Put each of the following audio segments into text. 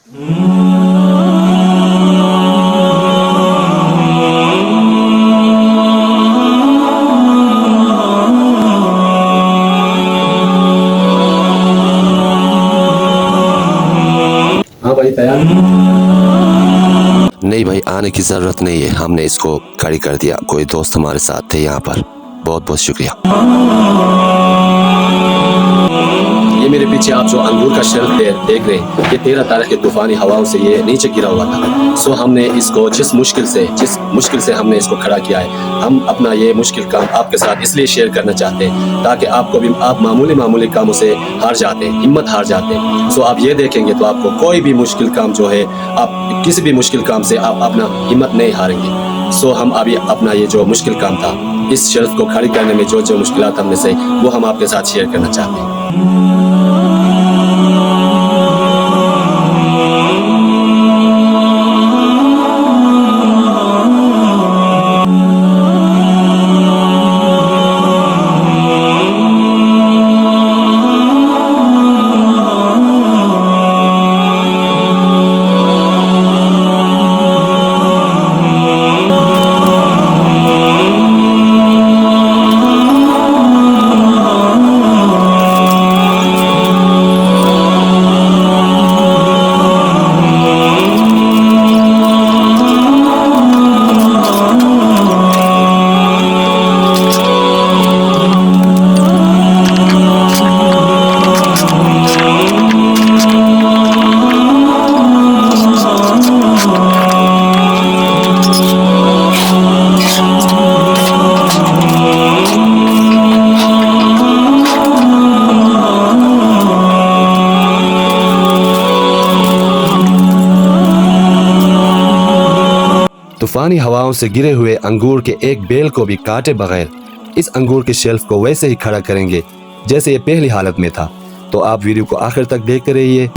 हाँ भाई तैयार। नहीं भाई, आने की जरूरत नहीं है, हमने इसको खड़ी कर दिया। कोई दोस्त हमारे साथ थे यहाँ पर, बहुत बहुत शुक्रिया। ये मेरे पीछे आप जो अंगूर का शेल्फ देख रहे हैं, ये 13 तारीख के तूफानी हवाओं से ये नीचे गिरा हुआ था। सो हमने इसको जिस मुश्किल से हमने इसको खड़ा किया है, हम अपना ये मुश्किल काम आपके साथ इसलिए शेयर करना चाहते हैं ताकि आपको भी, आप मामूली कामों से हार जाते हैं, हिम्मत हार जाते हैं। सो आप ये देखेंगे तो आपको कोई भी मुश्किल काम जो है, आप किसी भी मुश्किल काम से आप अपना हिम्मत नहीं हारेंगे। सो हम अभी अपना ये जो मुश्किल काम था, इस शेल्फ को खड़ी करने में जो जो मुश्किलात हमने से, वो हम आपके साथ शेयर करना चाहते हैं। तूफानी हवाओं से गिरे हुए अंगूर के एक बेल को भी काटे बगैर इस अंगूर के शेल्फ को वैसे ही खड़ा करेंगे जैसे ये पहली हालत में था। तो आप वीडियो को आखिर तक देखते रहिए।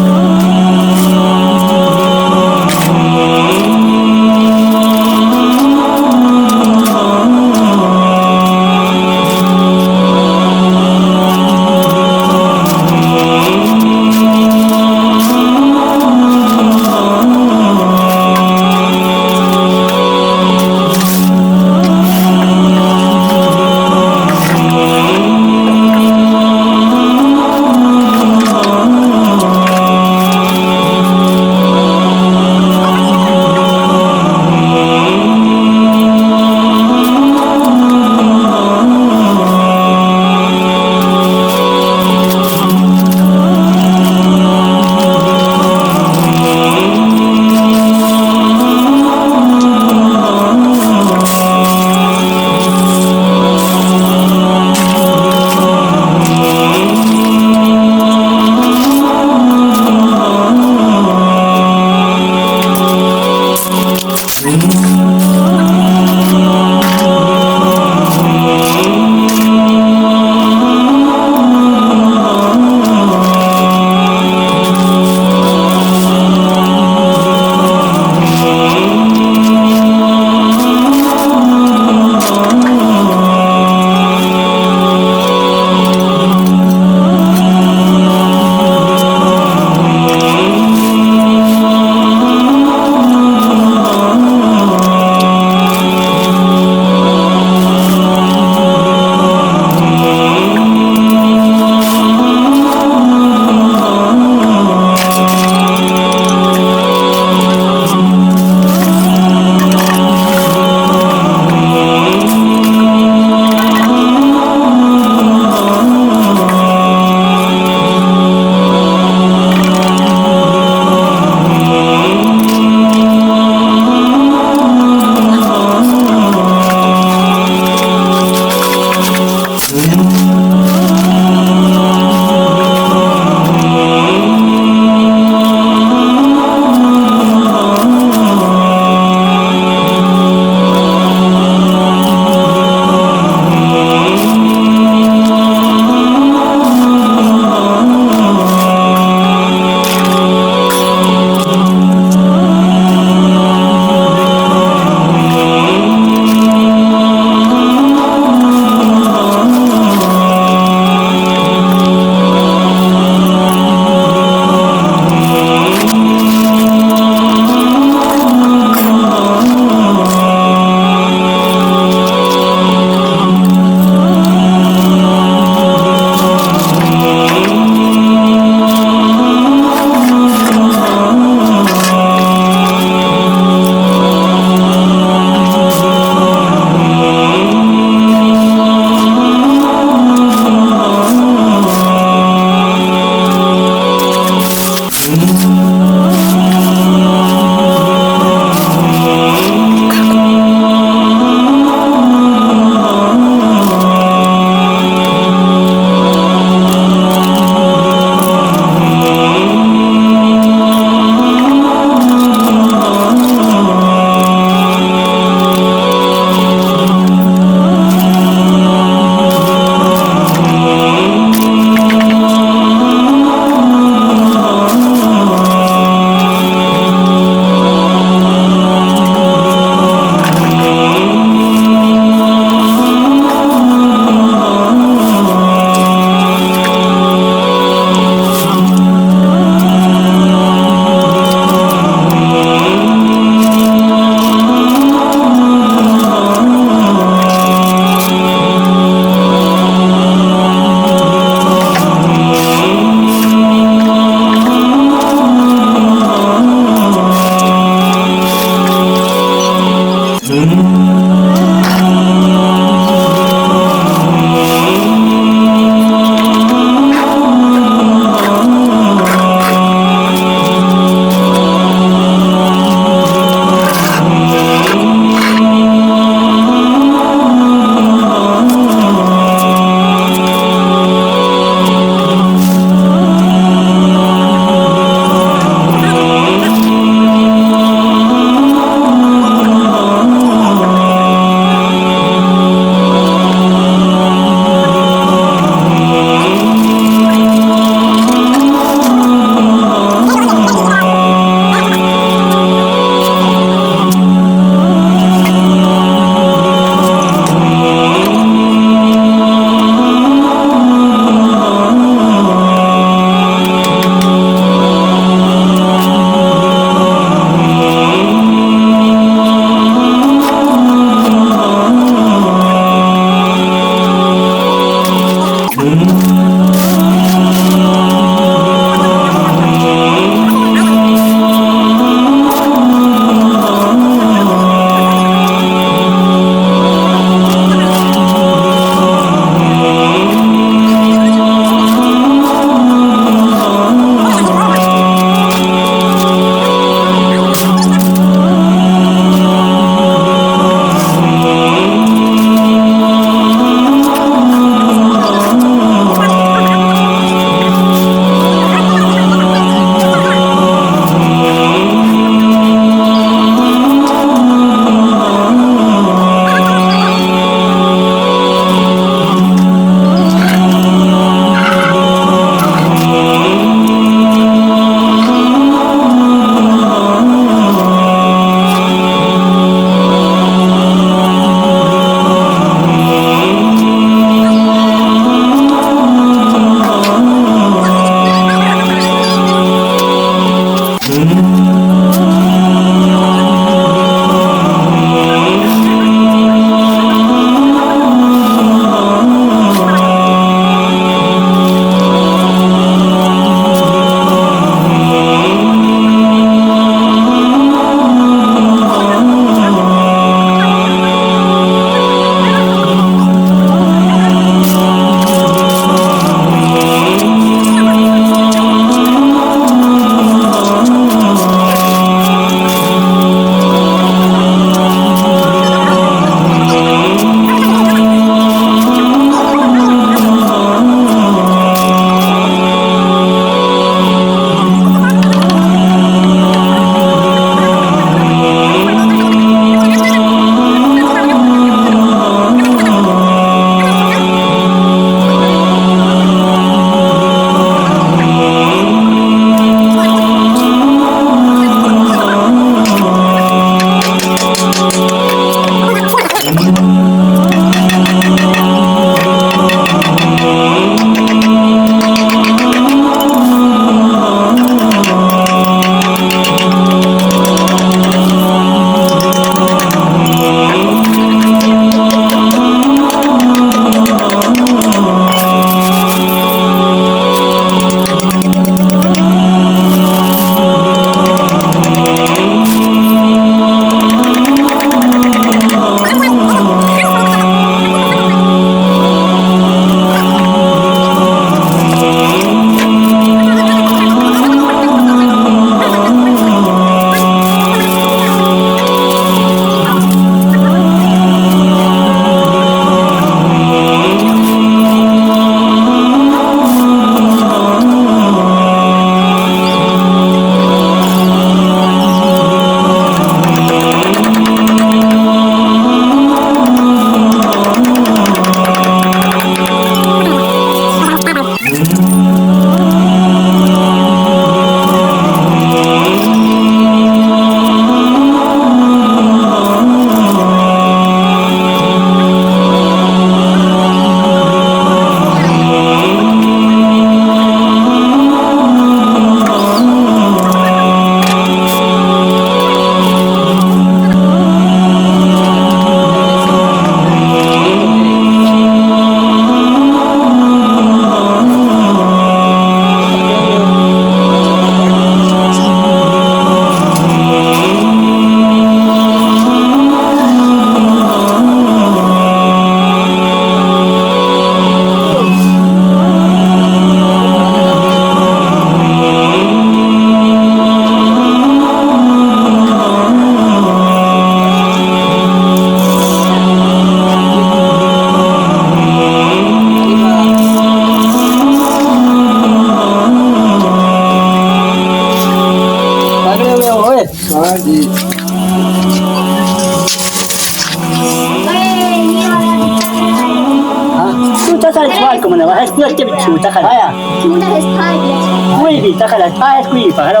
سؤالكم انا هاي كل تبي شو دخل هيا Tuna has tied yet. كوي بي دخل هاي كوي فهذا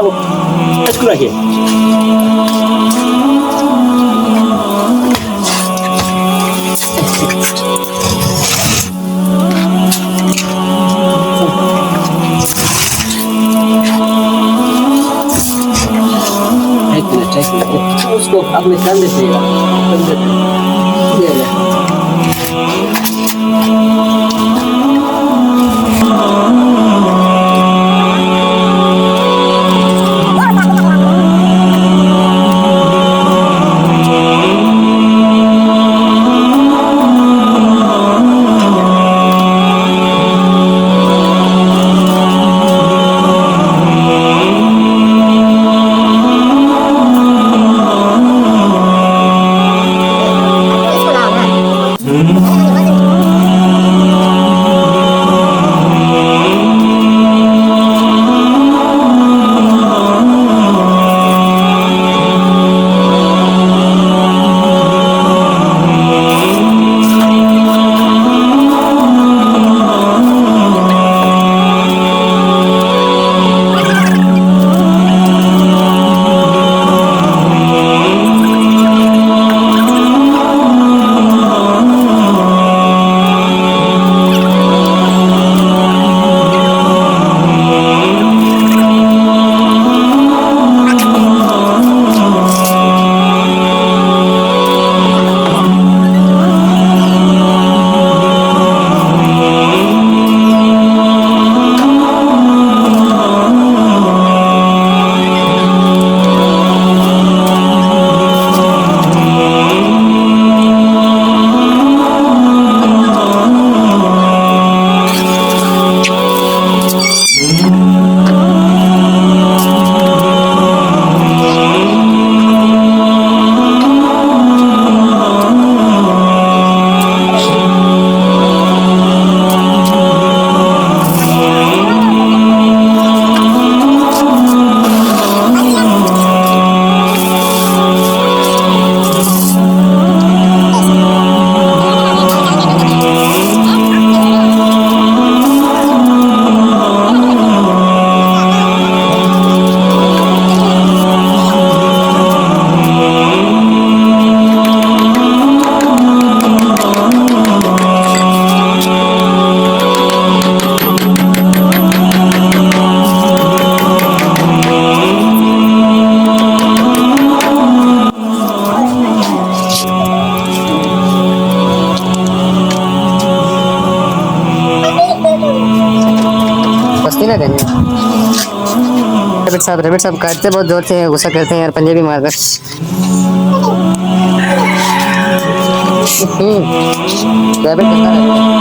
بس كل شيء उसको अपने कंधे पे कंधे पे ये ले रैबिट साहब काटते बहुत जोर से गुस्सा करते हैं यार पंजे भी मारकर रैबिट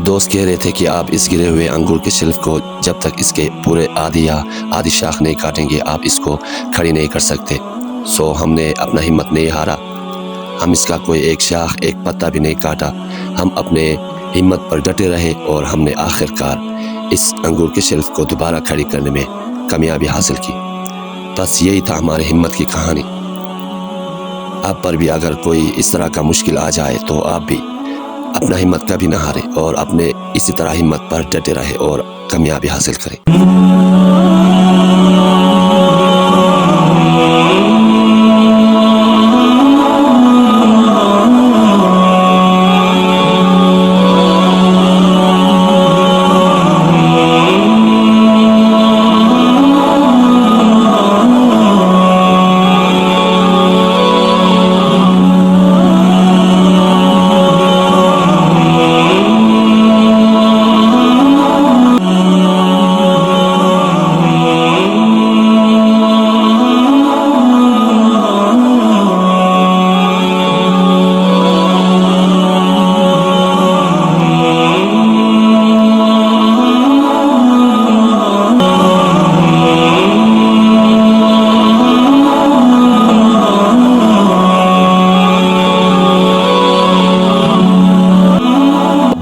दोस्त कह रहे थे कि आप इस गिरे हुए अंगूर के शिल्फ को जब तक इसके पूरे आधी या आधी शाख नहीं काटेंगे आप इसको खड़ी नहीं कर सकते। सो हमने अपना हिम्मत नहीं हारा, हम इसका कोई एक शाख एक पत्ता भी नहीं काटा। हम अपने हिम्मत पर डटे रहे और हमने आखिरकार इस अंगूर के शिल्फ को दोबारा खड़ी करने में कामयाबी हासिल की। बस यही था हमारी हिम्मत की कहानी। आप पर भी अगर कोई इस तरह का मुश्किल आ जाए तो आप भी अपना हिम्मत कभी ना हारे और अपने इसी तरह हिम्मत पर डटे रहे और कामयाबी हासिल करें।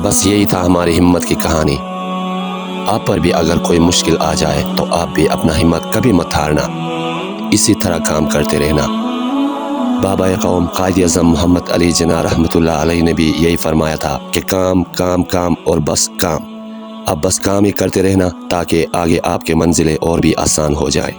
बस यही था हमारी हिम्मत की कहानी। आप पर भी अगर कोई मुश्किल आ जाए तो आप भी अपना हिम्मत कभी मत हारना, इसी तरह काम करते रहना। बाबा कौम कायद आज़म मोहम्मद अली जिन्ना रहमतुल्लाह अलैह ने भी यही फरमाया था कि काम काम काम और बस काम। अब बस काम ही करते रहना ताकि आगे आपके मंजिलें और भी आसान हो जाए।